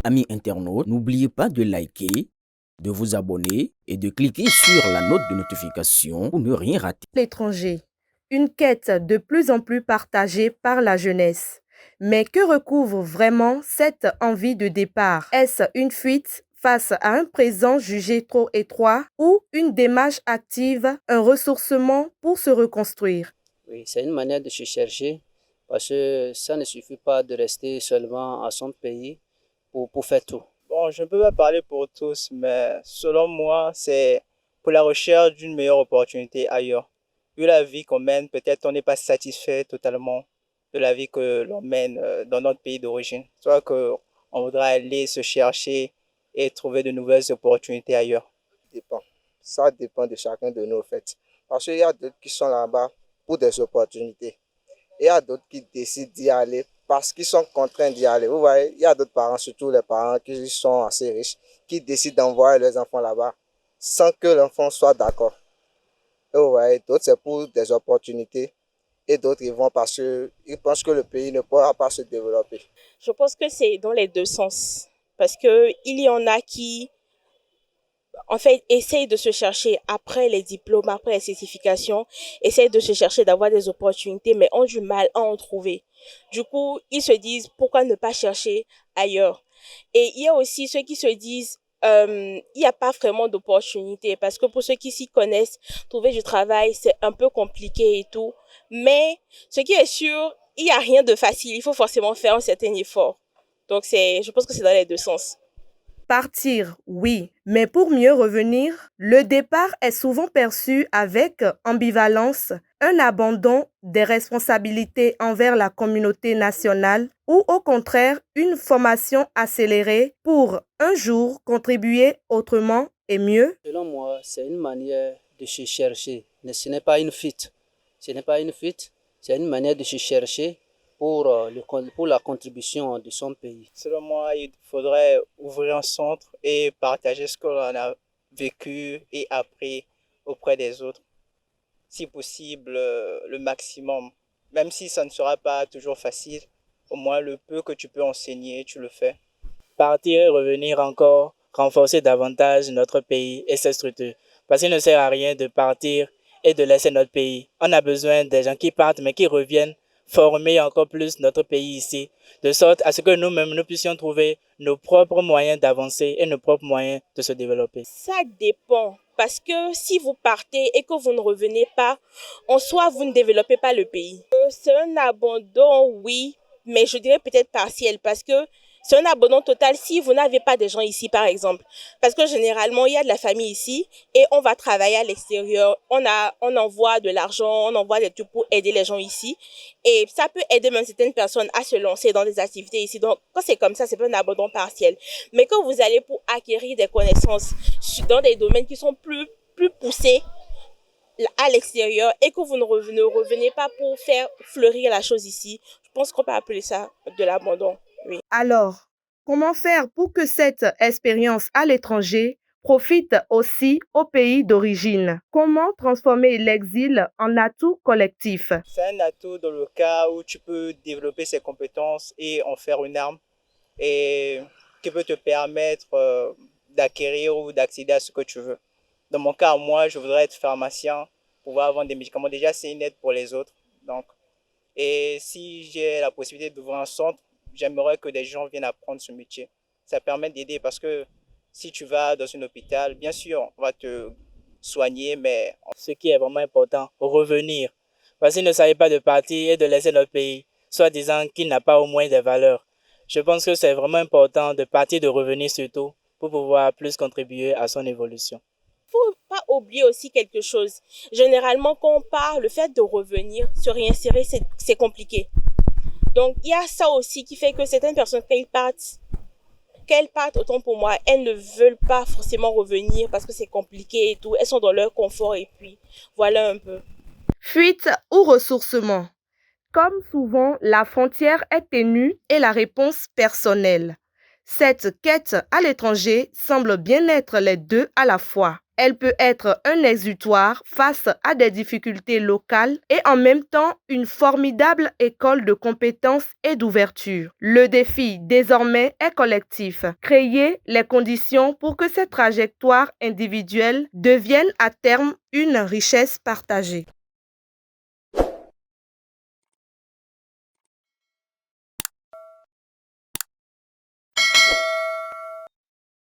Amis internautes, n'oubliez pas de liker, de vous abonner et de cliquer sur la note de notification pour ne rien rater. L'étranger, une quête de plus en plus partagée par la jeunesse. Mais que recouvre vraiment cette envie de départ? Est-ce une fuite face à un présent jugé trop étroit ou une démarche active, un ressourcement pour se reconstruire? Oui, c'est une manière de se chercher parce que ça ne suffit pas de rester seulement à son pays pour faire tout. Bon, je ne peux pas parler pour tous, mais selon moi, c'est pour la recherche d'une meilleure opportunité ailleurs. Vu la vie qu'on mène, peut-être on n'est pas satisfait totalement de la vie que l'on mène dans notre pays d'origine. Soit qu'on voudra aller se chercher et trouver de nouvelles opportunités ailleurs. Ça dépend de chacun de nous, en fait. Parce qu'il y a d'autres qui sont là-bas pour des opportunités. Et il y a d'autres qui décident d'y aller parce qu'ils sont contraints d'y aller. Vous voyez, il y a d'autres parents, surtout les parents qui sont assez riches, qui décident d'envoyer leurs enfants là-bas sans que l'enfant soit d'accord. Et vous voyez, d'autres, c'est pour des opportunités. Et d'autres, ils vont parce qu'ils pensent que le pays ne pourra pas se développer. Je pense que c'est dans les deux sens. Parce qu'il y en a qui, en fait, essayent de se chercher après les diplômes, après les certifications, essayent de se chercher, d'avoir des opportunités, mais ont du mal à en trouver. Du coup, ils se disent, pourquoi ne pas chercher ailleurs? Et il y a aussi ceux qui se disent, il n'y a pas vraiment d'opportunité, parce que pour ceux qui s'y connaissent, trouver du travail, c'est un peu compliqué et tout. Mais ce qui est sûr, il n'y a rien de facile, il faut forcément faire un certain effort. Donc, je pense que c'est dans les deux sens. Partir, oui, mais pour mieux revenir, le départ est souvent perçu avec ambivalence, un abandon des responsabilités envers la communauté nationale ou au contraire une formation accélérée pour un jour contribuer autrement et mieux. Selon moi, c'est une manière de se chercher, mais ce n'est pas une fuite. Ce n'est pas une fuite, c'est une manière de se chercher pour la contribution de son pays. Selon moi, il faudrait ouvrir un centre et partager ce que l'on a vécu et appris auprès des autres. Si possible, le maximum. Même si ça ne sera pas toujours facile, au moins le peu que tu peux enseigner, tu le fais. Partir et revenir encore, renforcer davantage notre pays et ses structures. Parce qu'il ne sert à rien de partir et de laisser notre pays. On a besoin des gens qui partent mais qui reviennent former encore plus notre pays ici, de sorte à ce que nous-mêmes nous puissions trouver nos propres moyens d'avancer et nos propres moyens de se développer. Ça dépend, parce que si vous partez et que vous ne revenez pas, en soi, vous ne développez pas le pays. C'est un abandon, oui, mais je dirais peut-être partiel, parce que c'est un abandon total si vous n'avez pas des gens ici, par exemple. Parce que généralement, il y a de la famille ici et on va travailler à l'extérieur. On envoie de l'argent, on envoie des trucs pour aider les gens ici. Et ça peut aider même certaines personnes à se lancer dans des activités ici. Donc, quand c'est comme ça, c'est pas un abandon partiel. Mais quand vous allez pour acquérir des connaissances dans des domaines qui sont plus poussés à l'extérieur et que vous ne revenez pas pour faire fleurir la chose ici, je pense qu'on peut appeler ça de l'abandon. Oui. Alors, comment faire pour que cette expérience à l'étranger profite aussi au pays d'origine? Comment transformer l'exil en atout collectif? C'est un atout dans le cas où tu peux développer ses compétences et en faire une arme et qui peut te permettre d'acquérir ou d'accéder à ce que tu veux. Dans mon cas, moi, je voudrais être pharmacien, pouvoir vendre des médicaments. Déjà, c'est une aide pour les autres. Donc, et si j'ai la possibilité d'ouvrir un centre, j'aimerais que des gens viennent apprendre ce métier. Ça permet d'aider parce que si tu vas dans un hôpital, bien sûr, on va te soigner, mais... Ce qui est vraiment important, revenir. Parce qu'il ne s'agit pas de partir et de laisser notre pays, soit disant qu'il n'a pas au moins des valeurs. Je pense que c'est vraiment important de partir, de revenir surtout, pour pouvoir plus contribuer à son évolution. Il ne faut pas oublier aussi quelque chose. Généralement, quand on part, le fait de revenir, se réinsérer, c'est compliqué. Donc, il y a ça aussi qui fait que certaines personnes, qu'elles partent, autant pour moi, elles ne veulent pas forcément revenir parce que c'est compliqué et tout. Elles sont dans leur confort et puis voilà un peu. Fuite ou ressourcement? Comme souvent, la frontière est ténue et la réponse personnelle. Cette quête à l'étranger semble bien être les deux à la fois. Elle peut être un exutoire face à des difficultés locales et en même temps une formidable école de compétences et d'ouverture. Le défi désormais est collectif. Créer les conditions pour que cette trajectoire individuelle devienne à terme une richesse partagée.